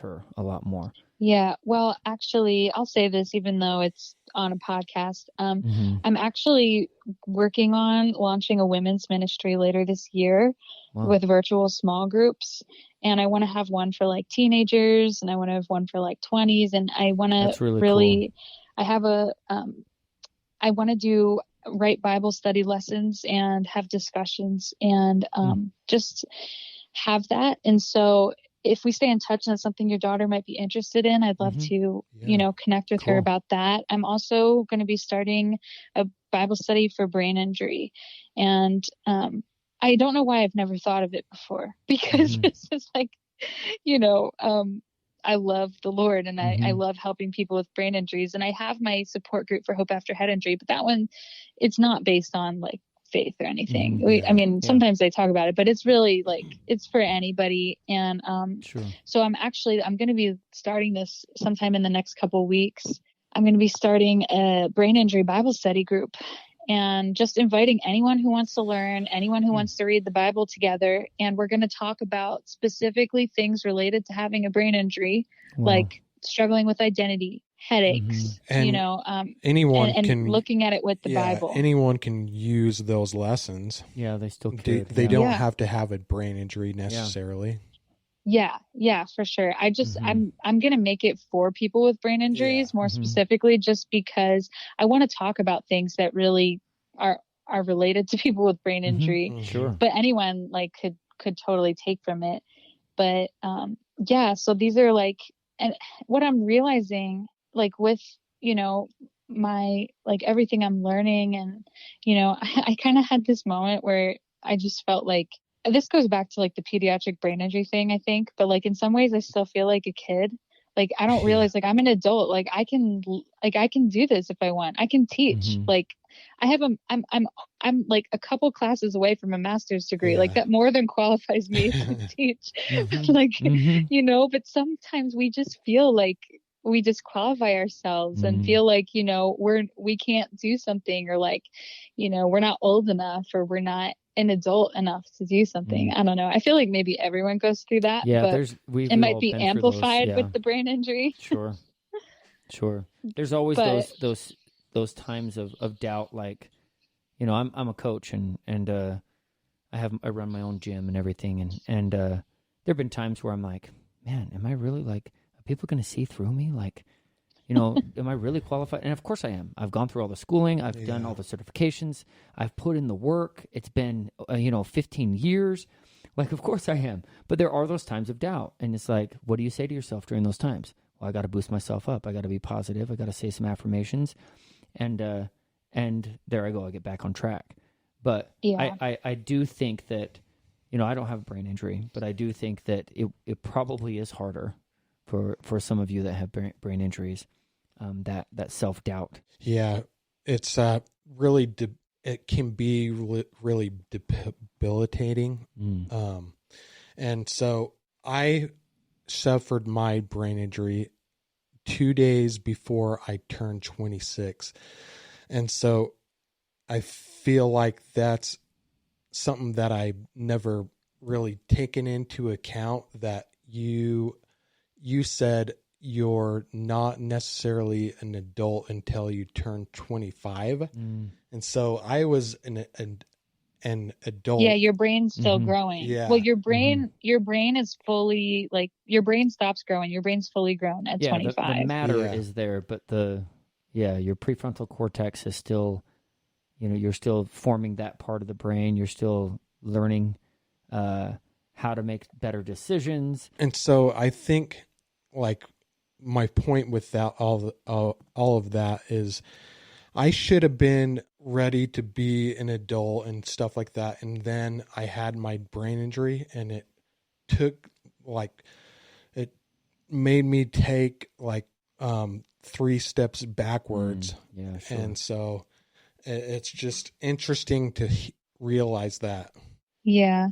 her a lot more. Yeah. Well, actually, I'll say this, even though it's on a podcast. I'm actually working on launching a women's ministry later this year with virtual small groups. And I want to have one for like teenagers, and I want to have one for like 20s. And I want to really cool. I want to write Bible study lessons and have discussions and just have that. And so if we stay in touch and it's something your daughter might be interested in, I'd love to, connect with her about that. I'm also going to be starting a Bible study for brain injury. And I don't know why I've never thought of it before, because it's just like, I love the Lord, and I love helping people with brain injuries. And I have my support group for Hope After Head Injury, but that one, it's not based on like faith or anything. Sometimes they talk about it, but it's really like, it's for anybody. And so I'm going to be starting this sometime in the next couple of weeks. I'm going to be starting a brain injury Bible study group, and just inviting anyone who wants to learn, anyone who wants to read the Bible together. And we're going to talk about specifically things related to having a brain injury, like struggling with identity, headaches, anyone can looking at it with the Bible. Anyone can use those lessons. Yeah, they still could. They don't have to have a brain injury necessarily. Yeah, for sure. I'm going to make it for people with brain injuries more specifically, just because I want to talk about things that really are related to people with brain injury. Sure. But anyone like could totally take from it. But so these are like, and what I'm realizing, like with, my, like everything I'm learning, and, I kind of had this moment where I just felt like, this goes back to like the pediatric brain injury thing, I think, but like in some ways I still feel like a kid. Like I don't realize, like I'm an adult, like I can do this if I want. I can teach. Like I'm like a couple classes away from a master's degree. Like that more than qualifies me to teach. But sometimes we just feel like we disqualify ourselves and feel like, we can't do something, or like, we're not old enough, or we're not an adult enough to do something. I don't know. I feel like maybe everyone goes through that. Yeah, but it might be amplified with the brain injury. Sure. There's always those times of doubt. Like, I'm a coach, and I run my own gym and everything, and there've been times where I'm like, man, am I really, like, are people going to see through me? Like, am I really qualified? And of course I am. I've gone through all the schooling. I've done all the certifications. I've put in the work. It's been, 15 years. Like, of course I am. But there are those times of doubt. And it's like, what do you say to yourself during those times? Well, I got to boost myself up. I got to be positive. I got to say some affirmations. And there I go. I get back on track. But I do think that, I don't have a brain injury, but I do think that it probably is harder for some of you that have brain injuries, that self-doubt. Yeah, it's really, it can be really debilitating. And so I suffered my brain injury 2 days before I turned 26. And so I feel like that's something that I never really taken into account, that you said you're not necessarily an adult until you turn 25. And so I was an adult. Yeah, your brain's still growing. Yeah. Well, your brain is fully, like, your brain stops growing. Your brain's fully grown at 25. The matter is there, but your prefrontal cortex is still, you're still forming that part of the brain. You're still learning how to make better decisions. And so I think, like, my point with that, all of that is, I should have been ready to be an adult and stuff like that. And then I had my brain injury, and it made me take like 3 steps backwards. Yeah, sure. And so it's just interesting to realize that. Yeah.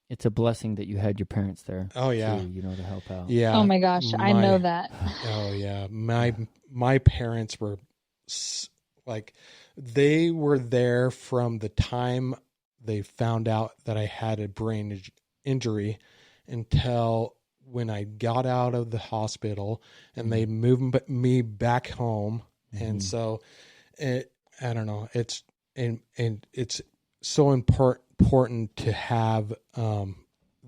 It's a blessing that you had your parents there. Oh yeah. To help out. Yeah. Oh my gosh. I know that. Oh yeah. My parents were like, they were there from the time they found out that I had a brain injury until when I got out of the hospital and they moved me back home. And so I don't know, it's, and it's so important to have,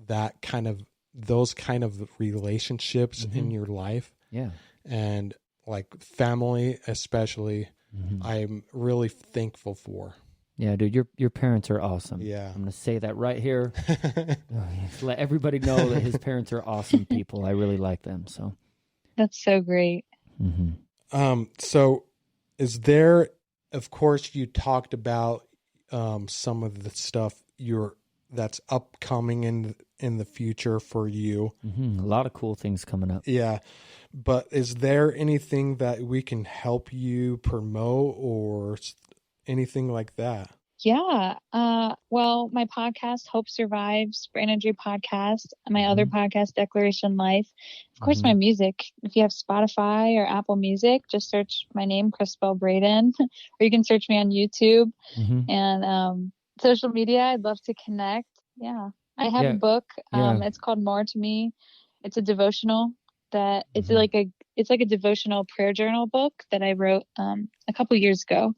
that kind of, those kind of relationships in your life. Yeah. And like family, especially, I'm really thankful for. Yeah, dude, your parents are awesome. Yeah. I'm going to say that right here. Let everybody know that his parents are awesome people. I really like them. So that's so great. So is there, of course, you talked about some of the stuff that's upcoming in the future for you. A lot of cool things coming up. Yeah. But is there anything that we can help you promote or anything like that? Yeah. Well, my podcast, Hope Survives, Brain Injury Podcast, my other podcast, Declaration Life. Of course, my music. If you have Spotify or Apple Music, just search my name, Cristabelle Braden, or you can search me on YouTube and social media. I'd love to connect. Yeah. I have a book. It's called More to Me. It's a devotional that it's like a devotional prayer journal book that I wrote a couple years ago.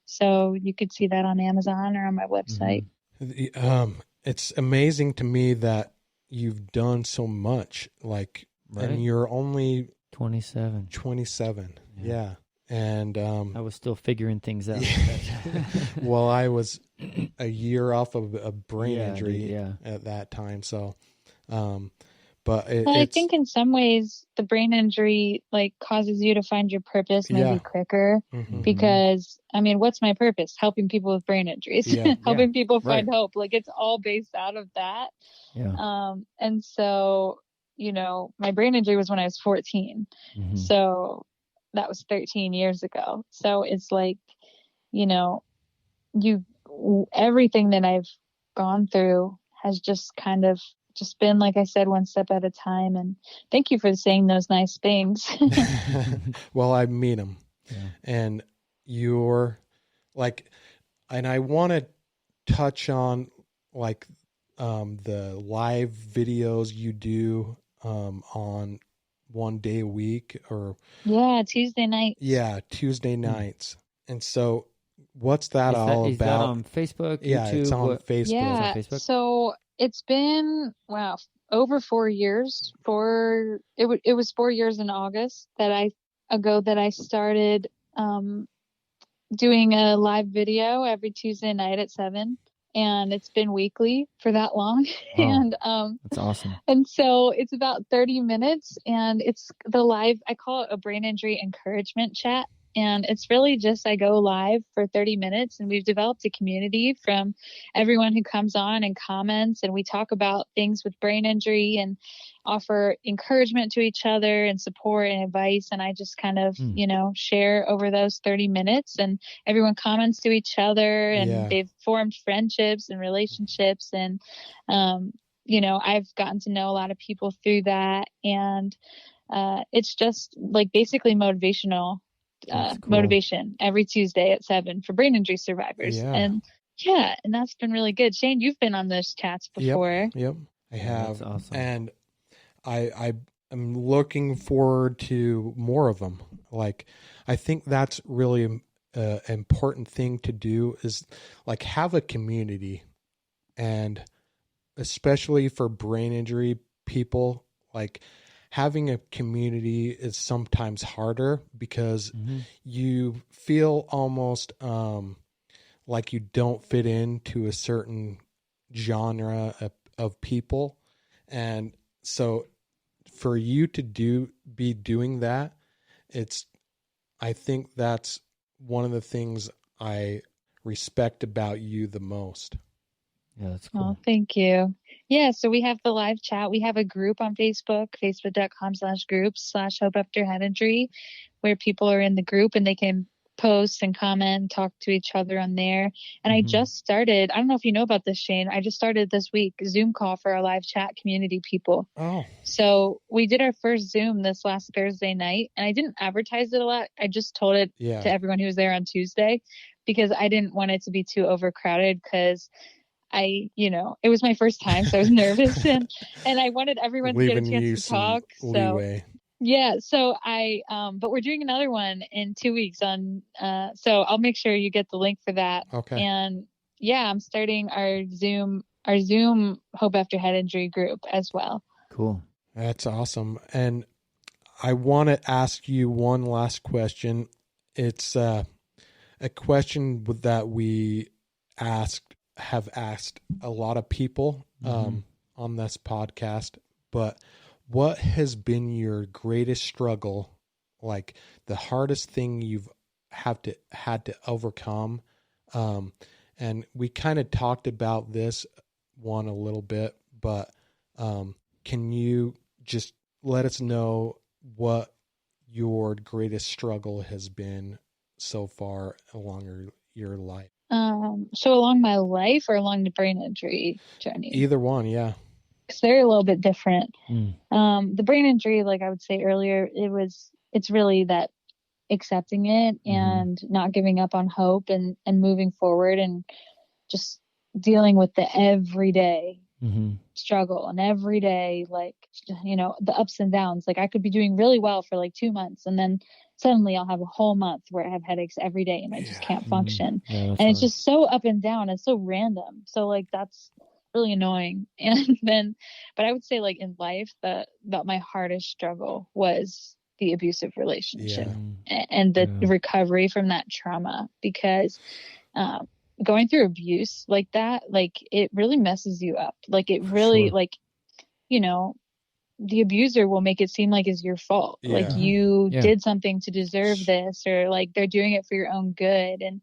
So you could see that on Amazon or on my website. It's amazing to me that you've done so much, like, and you're only 27. Yeah. And I was still figuring things out. Well, I was a year off of a brain injury at that time. So, but I think in some ways the brain injury like causes you to find your purpose maybe quicker because I mean, what's my purpose? Helping people with brain injuries, helping people find hope. Like it's all based out of that. Yeah. And so, you know, my brain injury was when I was 14. So that was 13 years ago. So it's like, you know, everything that I've gone through has just kind of just been, like I said, one step at a time. And thank you for saying those nice things. Well, I mean them. And you're like, and I want to touch on like the live videos you do on one day a week or Tuesday nights. Tuesday nights. And so what's that all about? Is that on Facebook? Yeah, YouTube? it's on Facebook. Yeah, it's on Facebook? So it's been over 4 years. It was 4 years in August that I started doing a live video every Tuesday night at 7. And it's been weekly for that long. Wow. And that's awesome. And so it's about 30 minutes and it's the live, I call it a brain injury encouragement chat. And it's really just, I go live for 30 minutes and we've developed a community from everyone who comes on and comments. And we talk about things with brain injury and offer encouragement to each other and support and advice. And I just kind of, you know, share over those 30 minutes and everyone comments to each other and they've formed friendships and relationships. And, you know, I've gotten to know a lot of people through that. And it's just like basically motivational. Cool. Motivation every Tuesday at 7 for brain injury survivors. And that's been really good. Shane, you've been on those chats before. Yep. I have. That's awesome. And I'm looking forward to more of them. Like, I think that's really an important thing to do is like have a community, and especially for brain injury people, like having a community is sometimes harder because you feel almost like you don't fit into a certain genre of people. And so for you to be doing that, I think that's one of the things I respect about you the most. Yeah, that's cool. Oh, thank you. Yeah, so we have the live chat. We have a group on Facebook, facebook.com/groups/hope after head injury, where people are in the group and they can post and comment and talk to each other on there. And I just started, I don't know if you know about this, Shane, I just started this week a Zoom call for our live chat community people. Oh. So we did our first Zoom this last Thursday night, and I didn't advertise it a lot. I just told it to everyone who was there on Tuesday because I didn't want it to be too overcrowded because it was my first time, so I was nervous and I wanted everyone to get a chance to talk. Leeway. So yeah, so but we're doing another one in 2 weeks on, so I'll make sure you get the link for that. Okay. And yeah, I'm starting our Zoom Hope After Head Injury group as well. Cool. That's awesome. And I want to ask you one last question. It's a question that we have asked a lot of people on this podcast, but what has been your greatest struggle, like the hardest thing you've had to overcome? And we kind of talked about this one a little bit, but can you just let us know what your greatest struggle has been so far along your life? So along my life or along the brain injury journey? Either one, yeah. Because they're a little bit different. The brain injury, like I would say earlier, it's really that accepting it and not giving up on hope and moving forward and just dealing with the everyday struggle and everyday, like, the ups and downs. Like I could be doing really well for like 2 months and then suddenly I'll have a whole month where I have headaches every day and I just can't function. And it's just so up and down and so random. So like that's really annoying. And then, but I would say like in life that my hardest struggle was the abusive relationship and the recovery from that trauma, because going through abuse like that, like it really messes you up. Like it really the abuser will make it seem like it's your fault. Like you did something to deserve this, or like they're doing it for your own good. And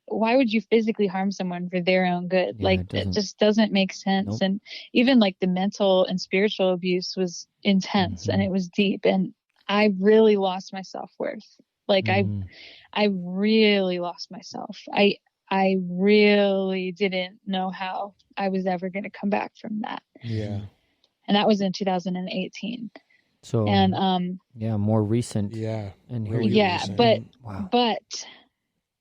why would you physically harm someone for their own good? It just doesn't make sense. And even like the mental and spiritual abuse was intense and it was deep. And I really lost my self-worth. Like I really lost myself. I really didn't know how I was ever going to come back from that. Yeah. And that was in 2018. So, and more recent. Yeah. And really recent.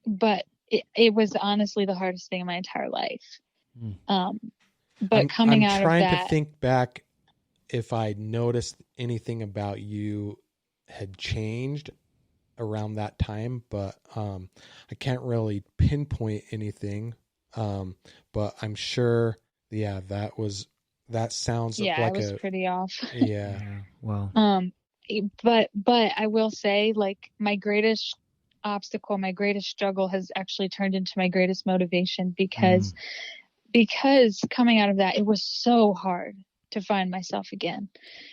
but it was honestly the hardest thing in my entire life. But I'm trying to think back if I noticed anything about you had changed around that time, but I can't really pinpoint anything. But I'm sure, that sounds like I was pretty off. Yeah. Wow. But I will say, like, my greatest obstacle, my greatest struggle has actually turned into my greatest motivation, because coming out of that, it was so hard to find myself again.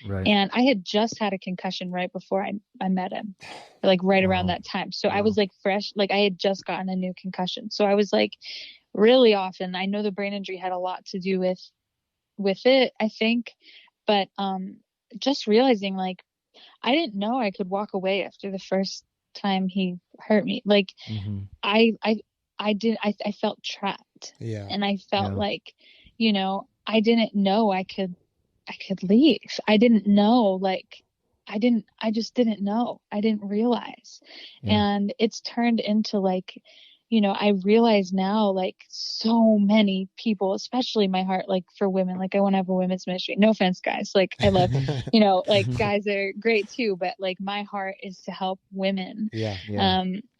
Right. And I had just had a concussion right before I met him, like right around that time. So I was like fresh, like I had just gotten a new concussion. So I was like really off. And I know the brain injury had a lot to do with it, I think. But just realizing, like, I didn't know I could walk away after the first time he hurt me. Like I felt trapped. Yeah. And I felt like, I didn't know I could leave. I didn't know, like, I just didn't know. I didn't realize. And it's turned into like, I realize now, like, so many people, especially my heart, like, for women, like, I want to have a women's ministry. No offense, guys. Like, I love, like, guys are great too, but like, my heart is to help women.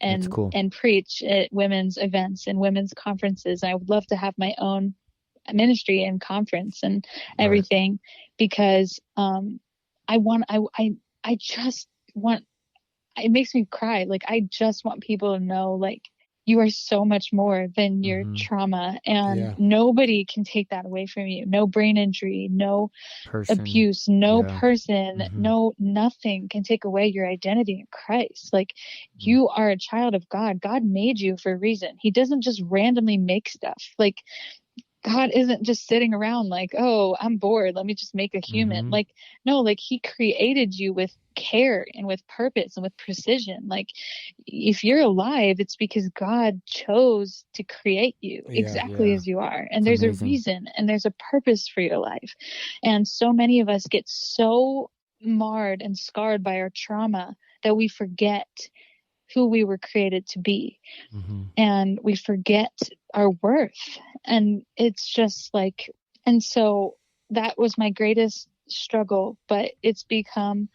And cool. And preach at women's events and women's conferences. I would love to have my own ministry and conference and everything, because I just want, it makes me cry. Like, I just want people to know, like, you are so much more than your trauma, and nobody can take that away from you. No brain injury, no abuse, no person, no nothing can take away your identity in Christ. Like, you are a child of God. God made you for a reason. He doesn't just randomly make stuff. Like, God isn't just sitting around like, oh, I'm bored, let me just make a human. Like, no, like, he created you with care and with purpose and with precision. Like, if you're alive, it's because God chose to create you exactly as you are. And there's amazing. A reason and there's a purpose for your life. And so many of us get so marred and scarred by our trauma that we forget who we were created to be. And we forget our worth. And it's just like, and so that was my greatest struggle, but it's become